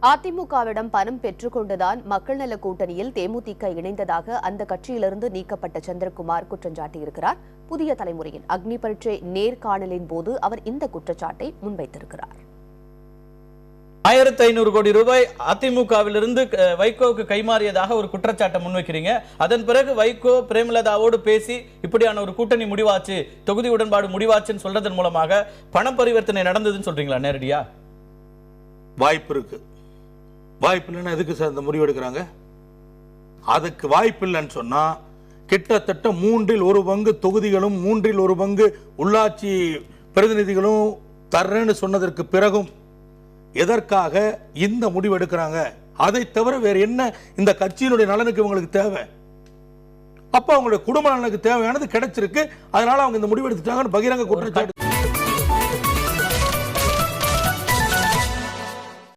அதிமுகவிடம் பணம் பெற்றுக்கொண்டுதான் மக்கள் நல கூட்டணியில் தேமுதிக இணைந்ததாக அந்த கட்சியிலிருந்து நீக்கப்பட்ட சந்திரகுமார் குற்றம் சாட்டியிருக்கிறார். புதிய தலைமுறையின் அக்னி பரீட்சை நேர்காணலின் போது அவர் இந்த குற்றச்சாட்டை முன்வைத்திருக்கிறார். 1500 கோடி ரூபாய் அதிமுகவிலிருந்து வைகோவுக்கு கைமாறியதாக ஒரு குற்றச்சாட்டை முன்வைக்கிறீங்க. அதன் பிறகு வைகோ பிரேமலதாவோடு பேசி இப்படியான ஒரு கூட்டணி முடிவாச்சு, தொகுதி உடன்பாடு முடிவாச்சுன்னு சொல்றதன் மூலமாக பண பரிவர்த்தனை நடந்ததுன்னு சொல்றீங்களா? நேரடியா வாய்ப்பு இருக்கு. வாய்ப்பு இல்லைன்னா எதுக்கு சார் இந்த முடிவு எடுக்கிறாங்க? அதுக்கு வாய்ப்பு இல்லைன்னு சொன்னா கிட்டத்தட்ட 1/3 பங்கு தொகுதிகளும் 1/3 பங்கு உள்ளாட்சி பிரதிநிதிகளும் தர்றேன்னு சொன்னதற்கு பிறகும் எதற்காக இந்த முடிவு எடுக்கிறாங்க? அதை தவிர வேற என்ன இந்த கட்சியினுடைய நலனுக்கு இவங்களுக்கு தேவை? அப்ப அவங்களுடைய குடும்ப நலனுக்கு தேவையானது கிடைச்சிருக்கு, அதனால அவங்க இந்த முடிவு எடுத்துட்டாங்கன்னு பகிரங்க குற்றச்சாட்டு.